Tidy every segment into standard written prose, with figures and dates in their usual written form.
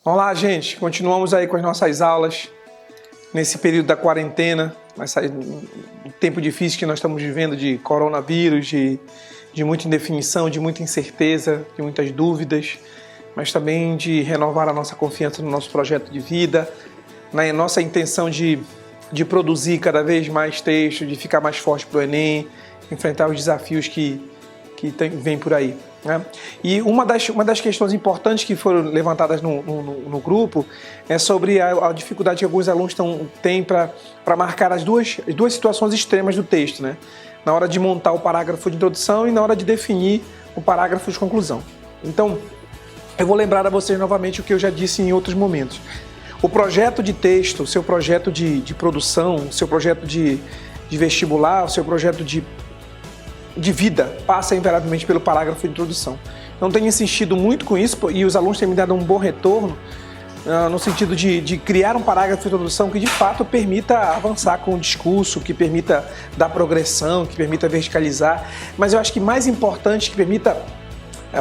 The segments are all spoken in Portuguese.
Olá, gente. Continuamos aí com as nossas aulas nesse período da quarentena, um tempo difícil que nós estamos vivendo de coronavírus, de muita indefinição, de muita incerteza, de muitas dúvidas, mas também de renovar a nossa confiança no nosso projeto de vida, na nossa intenção de produzir cada vez mais textos, de ficar mais forte para o Enem, enfrentar os desafios que vêm por aí. Né? E uma das questões importantes que foram levantadas no grupo é sobre a dificuldade que alguns alunos têm para marcar as duas situações extremas do texto, né? Na hora de montar o parágrafo de introdução e na hora de definir o parágrafo de conclusão. Então, eu vou lembrar a vocês novamente o que eu já disse em outros momentos. O projeto de texto, o seu projeto de produção, o seu projeto de vestibular, o seu projeto de vida passa invariavelmente pelo parágrafo de introdução. Então tenho insistido muito com isso e os alunos têm me dado um bom retorno no sentido de criar um parágrafo de introdução que de fato permita avançar com o discurso, que permita dar progressão, que permita verticalizar, mas eu acho que mais importante, que permita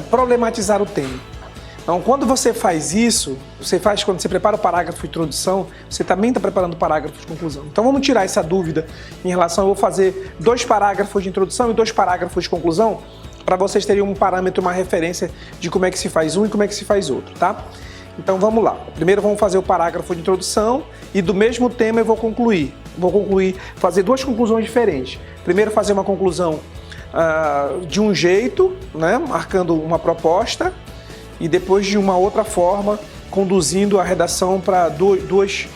problematizar o tema. Então, quando você faz isso, quando você prepara o parágrafo de introdução, você também está preparando o parágrafo de conclusão. Então, vamos tirar essa dúvida em relação, eu vou fazer 2 parágrafos de introdução e 2 parágrafos de conclusão, para vocês terem um parâmetro, uma referência de como é que se faz um e como é que se faz outro, tá? Então, vamos lá. Primeiro, vamos fazer o parágrafo de introdução e do mesmo tema eu vou concluir. Fazer 2 conclusões diferentes. Primeiro, fazer uma conclusão de um jeito, né, marcando uma proposta, e depois de uma outra forma, conduzindo a redação para duas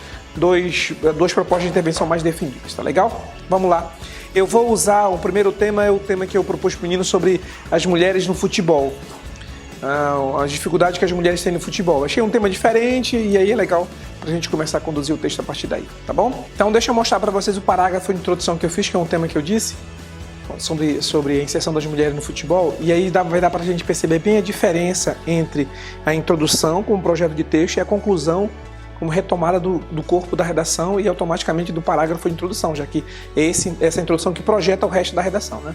propostas de intervenção mais definidas, tá legal? Vamos lá. Eu vou usar, o primeiro tema é o tema que eu propus para o menino sobre as mulheres no futebol. As dificuldades que as mulheres têm no futebol. Achei um tema diferente e aí é legal para a gente começar a conduzir o texto a partir daí, tá bom? Então deixa eu mostrar para vocês o parágrafo de introdução que eu fiz, que é um tema que eu disse, sobre a inserção das mulheres no futebol, e aí vai dar para a gente perceber bem a diferença entre a introdução como projeto de texto e a conclusão como retomada do corpo da redação e automaticamente do parágrafo de introdução, já que é essa introdução que projeta o resto da redação, né?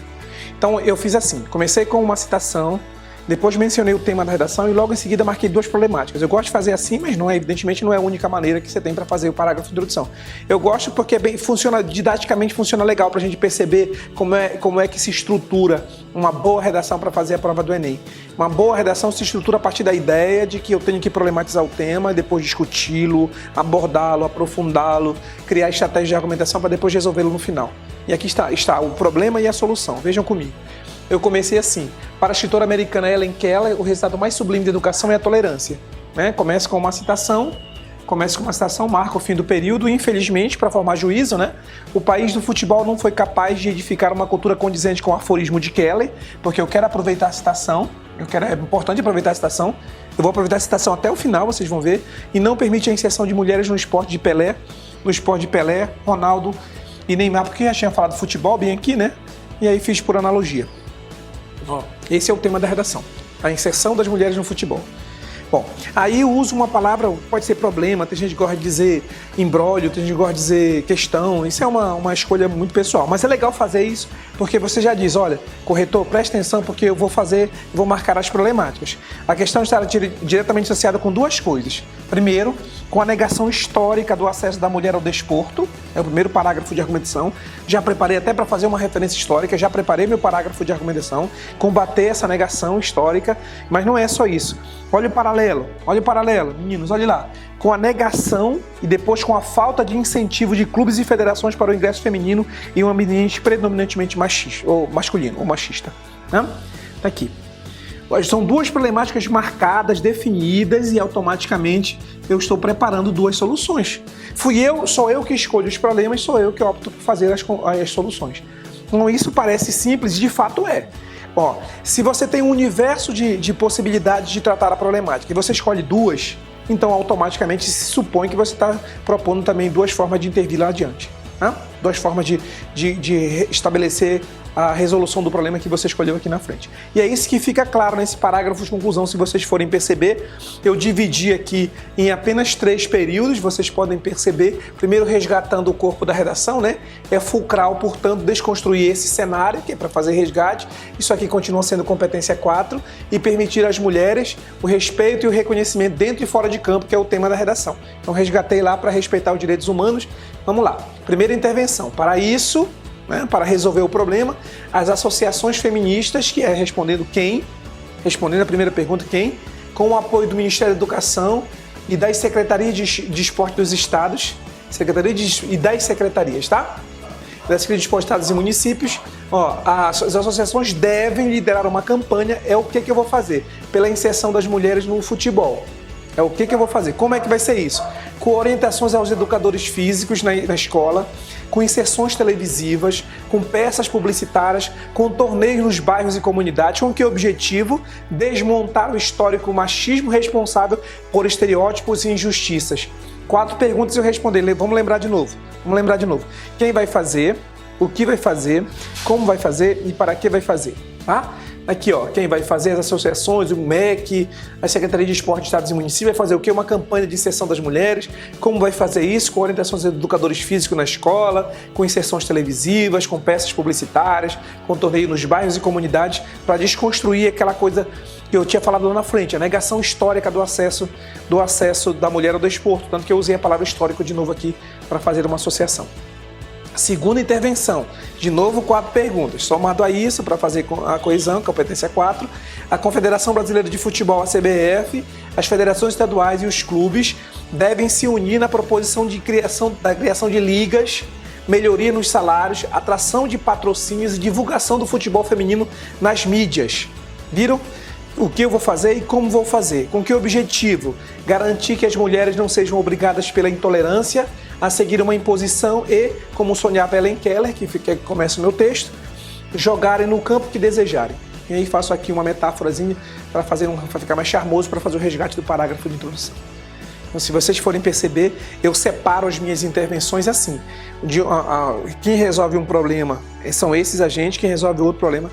Então eu fiz assim, comecei com uma citação, depois mencionei o tema da redação e logo em seguida marquei 2 problemáticas. Eu gosto de fazer assim, mas evidentemente não é a única maneira que você tem para fazer o parágrafo de introdução. Eu gosto porque didaticamente funciona legal para a gente perceber como é que se estrutura uma boa redação para fazer a prova do Enem. Uma boa redação se estrutura a partir da ideia de que eu tenho que problematizar o tema, depois discuti-lo, abordá-lo, aprofundá-lo, criar estratégias de argumentação para depois resolvê-lo no final. E aqui está o problema e a solução. Vejam comigo. Eu comecei assim, para a escritora americana Helen Keller, o resultado mais sublime da educação é a tolerância. Né? Começa com uma citação, marca o fim do período, e infelizmente, para formar juízo, né, o país do futebol não foi capaz de edificar uma cultura condizente com o aforismo de Keller, porque eu quero aproveitar a citação, é importante aproveitar a citação, eu vou aproveitar a citação até o final, vocês vão ver, e não permite a inserção de mulheres no esporte de Pelé, Ronaldo e Neymar, porque eu já tinha falado futebol bem aqui, né, e aí fiz por analogia. Esse é o tema da redação, a inserção das mulheres no futebol. Bom, aí eu uso uma palavra, pode ser problema, tem gente que gosta de dizer imbróglio, tem gente que gosta de dizer questão, isso é uma escolha muito pessoal, mas é legal fazer isso porque você já diz, olha, corretor, presta atenção porque eu vou marcar as problemáticas. A questão está diretamente associada com 2 coisas. Primeiro, com a negação histórica do acesso da mulher ao desporto, é o primeiro parágrafo de argumentação, já preparei até para fazer uma referência histórica, já preparei meu parágrafo de argumentação, combater essa negação histórica, mas não é só isso. Olha o paralelo, meninos, olha lá. Com a negação e depois com a falta de incentivo de clubes e federações para o ingresso feminino em um ambiente predominantemente machista, ou masculino, ou machista. Né? Tá aqui. São 2 problemáticas marcadas, definidas e automaticamente eu estou preparando 2 soluções. Sou eu que escolho os problemas, sou eu que opto por fazer as soluções. Então isso parece simples, de fato é. Ó, se você tem um universo de possibilidades de tratar a problemática e você escolhe 2, então automaticamente se supõe que você está propondo também 2 formas de intervir lá adiante. Tá? duas formas de estabelecer a resolução do problema que você escolheu aqui na frente. E é isso que fica claro nesse parágrafo de conclusão. Se vocês forem perceber, eu dividi aqui em apenas 3 períodos, vocês podem perceber, primeiro resgatando o corpo da redação, né? É fulcral, portanto, desconstruir esse cenário, que é para fazer resgate. Isso aqui continua sendo competência 4, e permitir às mulheres o respeito e o reconhecimento dentro e fora de campo, que é o tema da redação. Então, resgatei lá para respeitar os direitos humanos. Vamos lá. Primeira intervenção. Para isso, para resolver o problema, as associações feministas, que é respondendo a primeira pergunta, quem? Com o apoio do Ministério da Educação e das Secretarias de Esporte dos Estados, e das secretarias, tá? Das Secretarias de Esporte, Estados e Municípios, as associações devem liderar uma campanha. É o que eu vou fazer? Pela inserção das mulheres no futebol. É o que eu vou fazer? Como é que vai ser isso? Com orientações aos educadores físicos na escola, com inserções televisivas, com peças publicitárias, com torneios nos bairros e comunidades, com que objetivo? Desmontar o histórico machismo responsável por estereótipos e injustiças. 4 perguntas eu responder. Vamos lembrar de novo. Quem vai fazer, o que vai fazer, como vai fazer e para que vai fazer, tá? Aqui, quem vai fazer? As associações, o MEC, a Secretaria de Esporte, Estados e Municípios, vai fazer o quê? Uma campanha de inserção das mulheres. Como vai fazer isso? Com orientações de educadores físicos na escola, com inserções televisivas, com peças publicitárias, com torneio nos bairros e comunidades, para desconstruir aquela coisa que eu tinha falado lá na frente, a negação histórica do acesso da mulher ao desporto. Tanto que eu usei a palavra histórico de novo aqui para fazer uma associação. Segunda intervenção, de novo 4 perguntas. Somado a isso, para fazer a coesão, competência 4, a Confederação Brasileira de Futebol, a CBF, as federações estaduais e os clubes devem se unir na proposição da criação de ligas, melhoria nos salários, atração de patrocínios e divulgação do futebol feminino nas mídias. Viram? O que eu vou fazer e como vou fazer? Com que objetivo? Garantir que as mulheres não sejam obrigadas pela intolerância a seguir uma imposição e, como sonhava Helen Keller, que começa o meu texto, jogarem no campo que desejarem. E aí faço aqui uma metáforazinha para ficar mais charmoso, para fazer o resgate do parágrafo de introdução. Então, se vocês forem perceber, eu separo as minhas intervenções assim. Quem resolve um problema são esses agentes, quem resolve outro problema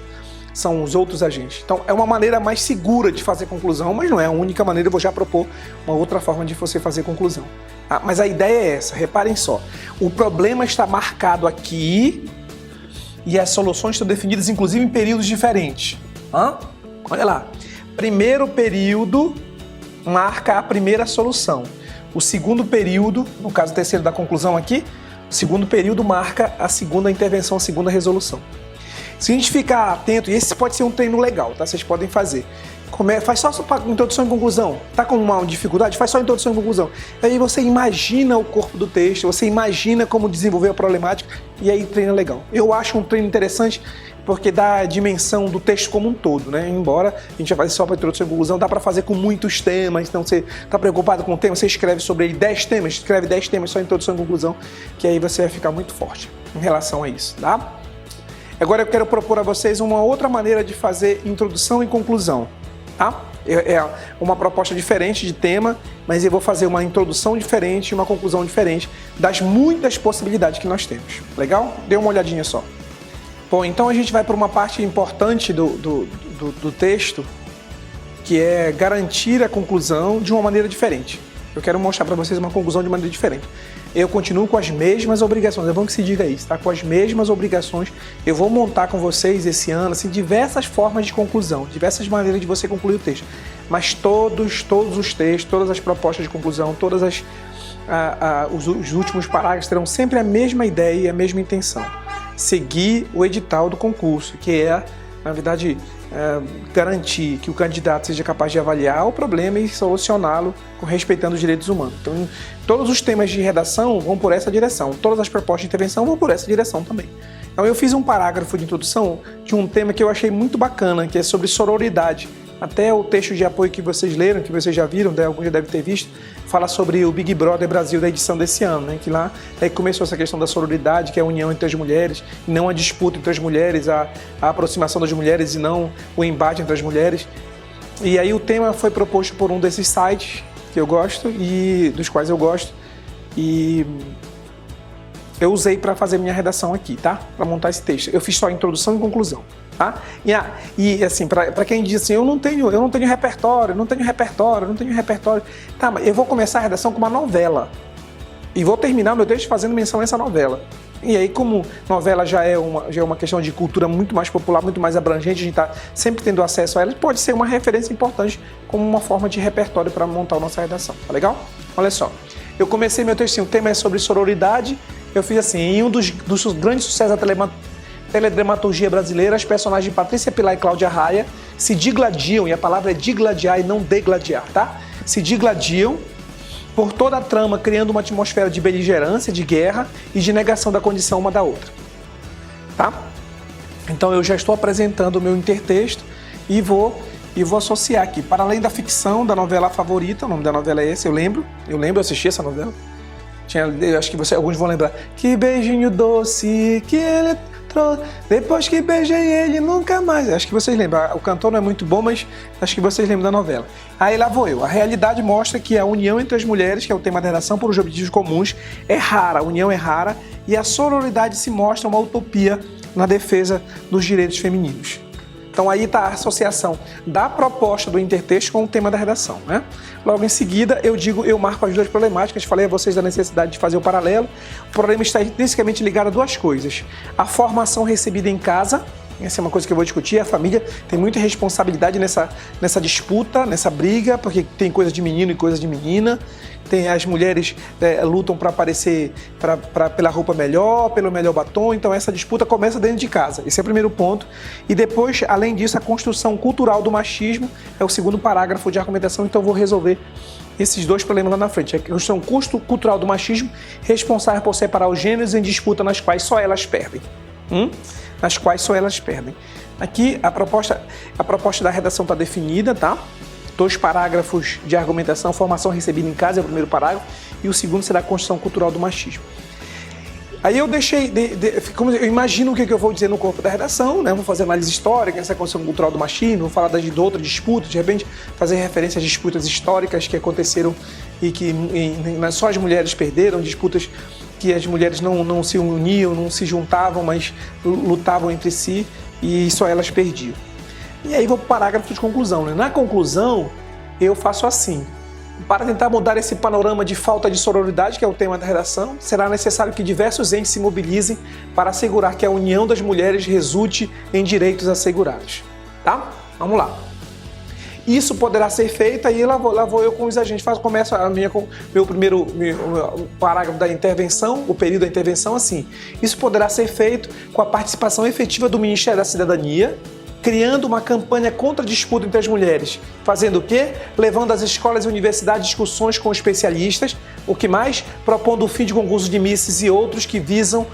são os outros agentes. Então, é uma maneira mais segura de fazer conclusão, mas não é a única maneira. Eu vou já propor uma outra forma de você fazer conclusão. Mas a ideia é essa, reparem só. O problema está marcado aqui e as soluções estão definidas, inclusive, em períodos diferentes. Olha lá. Primeiro período marca a primeira solução. O segundo período, no caso o terceiro da conclusão aqui, o segundo período marca a segunda intervenção, a segunda resolução. Se a gente ficar atento, e esse pode ser um treino legal, tá? Vocês podem fazer. Faz só introdução e conclusão. Tá com uma dificuldade? Faz só introdução e conclusão. Aí você imagina o corpo do texto, você imagina como desenvolver a problemática, e aí treina legal. Eu acho um treino interessante porque dá a dimensão do texto como um todo, né? Embora a gente já faça só para introdução e conclusão, dá para fazer com muitos temas. Então você está preocupado com o tema, você escreve sobre ele 10 temas, escreve 10 temas só introdução e conclusão, que aí você vai ficar muito forte em relação a isso, tá? Agora eu quero propor a vocês uma outra maneira de fazer introdução e conclusão, tá? É uma proposta diferente de tema, mas eu vou fazer uma introdução diferente e uma conclusão diferente das muitas possibilidades que nós temos. Legal? Dê uma olhadinha só. Bom, então a gente vai para uma parte importante do texto, que é garantir a conclusão de uma maneira diferente. Eu quero mostrar para vocês uma conclusão de maneira diferente. Eu continuo com as mesmas obrigações, é bom que se diga isso, tá? Com as mesmas obrigações, eu vou montar com vocês esse ano, assim, diversas formas de conclusão, diversas maneiras de você concluir o texto. Mas todos os textos, todas as propostas de conclusão, os últimos parágrafos terão sempre a mesma ideia e a mesma intenção. Seguir o edital do concurso, que é, na verdade, garantir que o candidato seja capaz de avaliar o problema e solucioná-lo respeitando os direitos humanos. Então, todos os temas de redação vão por essa direção, todas as propostas de intervenção vão por essa direção também. Então, eu fiz um parágrafo de introdução de um tema que eu achei muito bacana, que é sobre sororidade. Até o texto de apoio que vocês leram, que vocês já viram, alguns já devem ter visto, fala sobre o Big Brother Brasil da edição desse ano, né? Que lá começou essa questão da sororidade, que é a união entre as mulheres, e não a disputa entre as mulheres, a aproximação das mulheres e não o embate entre as mulheres. E aí o tema foi proposto por um desses sites que eu gosto e dos quais eu gosto, e eu usei para fazer minha redação aqui, tá? Para montar esse texto. Eu fiz só a introdução e conclusão, tá? E assim, para quem diz assim, eu não tenho repertório, não tenho repertório. Tá, mas eu vou começar a redação com uma novela. E vou terminar meu texto fazendo menção a essa novela. E aí, como novela já é uma questão de cultura muito mais popular, muito mais abrangente, a gente está sempre tendo acesso a ela, pode ser uma referência importante como uma forma de repertório para montar a nossa redação. Tá legal? Olha só. Eu comecei meu textinho, o tema é sobre sororidade. Eu fiz assim, em um dos grandes sucessos da teledramaturgia brasileira, as personagens de Patrícia Pilar e Cláudia Raia se digladiam, e a palavra é digladiar e não degladiar, tá? Se digladiam por toda a trama, criando uma atmosfera de beligerância, de guerra e de negação da condição uma da outra, tá? Então eu já estou apresentando o meu intertexto e vou associar aqui. Para além da ficção da novela favorita, o nome da novela é esse, eu lembro, eu assisti essa novela. Eu acho que alguns vão lembrar. Que beijinho doce que ele trouxe, depois que beijei ele nunca mais. Acho que vocês lembram. O cantor não é muito bom, mas acho que vocês lembram da novela. Aí lá vou eu. A realidade mostra que a união entre as mulheres, que é o tema da redação por objetivos comuns, é rara. A união é rara e a sororidade se mostra uma utopia na defesa dos direitos femininos. Então aí está a associação da proposta do intertexto com o tema da redação, né? Logo em seguida, eu marco as duas problemáticas, falei a vocês da necessidade de fazer o paralelo. O problema está intrinsecamente ligado a duas coisas. A formação recebida em casa, essa é uma coisa que eu vou discutir, a família tem muita responsabilidade nessa disputa, nessa briga, porque tem coisa de menino e coisa de menina. As mulheres lutam para aparecer pela roupa melhor, pelo melhor batom, então essa disputa começa dentro de casa. Esse é o primeiro ponto. E depois, além disso, a construção cultural do machismo é o segundo parágrafo de argumentação, então eu vou resolver esses dois problemas lá na frente. A construção cultural do machismo, responsável por separar os gêneros em disputa nas quais só elas perdem. Nas quais só elas perdem. Aqui a proposta da redação está definida, tá? 2 parágrafos de argumentação, formação recebida em casa é o primeiro parágrafo, e o segundo será a construção cultural do machismo. Aí eu deixei, eu imagino o que eu vou dizer no corpo da redação, né? Vou fazer análise histórica, essa construção cultural do machismo, vou falar de outra disputa, de repente fazer referência às disputas históricas que aconteceram e que só as mulheres perderam, disputas que as mulheres não se uniam, não se juntavam, mas lutavam entre si e só elas perdiam. E aí vou para o parágrafo de conclusão, né? Na conclusão, eu faço assim. Para tentar mudar esse panorama de falta de sororidade, que é o tema da redação, será necessário que diversos entes se mobilizem para assegurar que a união das mulheres resulte em direitos assegurados. Tá? Vamos lá. Isso poderá ser feito, aí lá vou eu com os agentes. Começo com meu primeiro parágrafo da intervenção, o período da intervenção, assim. Isso poderá ser feito com a participação efetiva do Ministério da Cidadania, criando uma campanha contra a disputa entre as mulheres. Fazendo o quê? Levando às escolas e universidades discussões com especialistas. O que mais? Propondo o fim de concursos de misses e outros que visem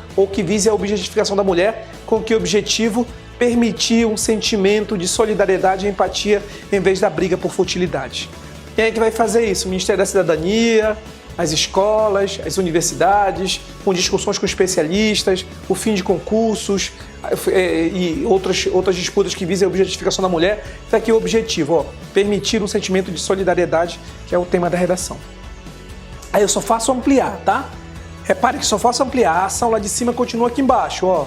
a objetificação da mulher, com que objetivo? Permitir um sentimento de solidariedade e empatia em vez da briga por futilidade. Quem é que vai fazer isso? O Ministério da Cidadania, as escolas, as universidades, com discussões com especialistas, o fim de concursos e outras disputas que visem a objetificação da mulher. Está aqui o objetivo, permitir um sentimento de solidariedade, que é o tema da redação. Aí eu só faço ampliar, tá? Repare que só faço ampliar, a ação lá de cima continua aqui embaixo, ó.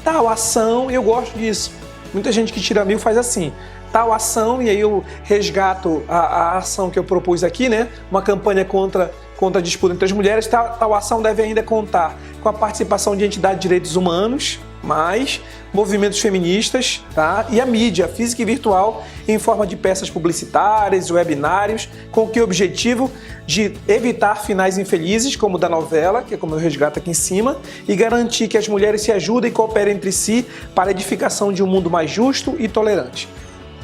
Tal ação, eu gosto disso. Muita gente que tira 1000 faz assim. Tal ação, e aí eu resgato a ação que eu propus aqui, né? Uma campanha contra a disputa entre as mulheres. Tal ação deve ainda contar com a participação de entidades de direitos humanos, mais movimentos feministas, tá? E a mídia física e virtual em forma de peças publicitárias, webinários, com que objetivo de evitar finais infelizes, como o da novela, que é como eu resgato aqui em cima, e garantir que as mulheres se ajudem e cooperem entre si para a edificação de um mundo mais justo e tolerante,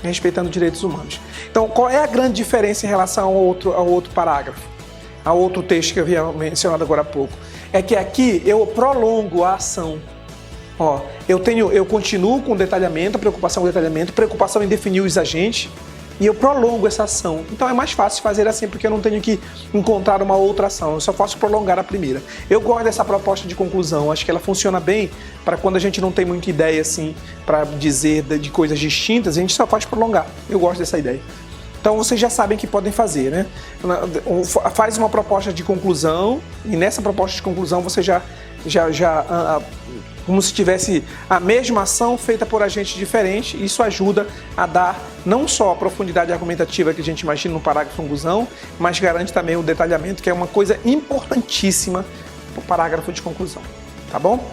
respeitando direitos humanos. Então, qual é a grande diferença em relação ao outro parágrafo, ao outro texto que eu havia mencionado agora há pouco? É que aqui eu prolongo a ação. Ó, eu continuo com detalhamento, preocupação com detalhamento, preocupação em definir os agentes, e eu prolongo essa ação. Então é mais fácil fazer assim, porque eu não tenho que encontrar uma outra ação, eu só posso prolongar a primeira. Eu gosto dessa proposta de conclusão, acho que ela funciona bem para quando a gente não tem muita ideia assim para dizer de coisas distintas, a gente só faz prolongar. Eu gosto dessa ideia. Então vocês já sabem que podem fazer, né? Faz uma proposta de conclusão, e nessa proposta de conclusão você já como se tivesse a mesma ação feita por agentes diferentes. Isso ajuda a dar não só a profundidade argumentativa que a gente imagina no parágrafo conclusão, mas garante também o detalhamento, que é uma coisa importantíssima para o parágrafo de conclusão, tá bom?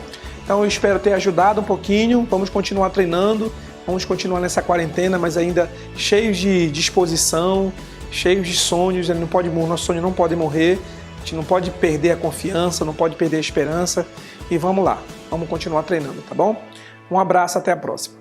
Então eu espero ter ajudado um pouquinho, vamos continuar treinando, vamos continuar nessa quarentena, mas ainda cheios de disposição, cheios de sonhos, nosso sonho não pode morrer, a gente não pode perder a confiança, não pode perder a esperança, e vamos lá, vamos continuar treinando, tá bom? Um abraço, até a próxima.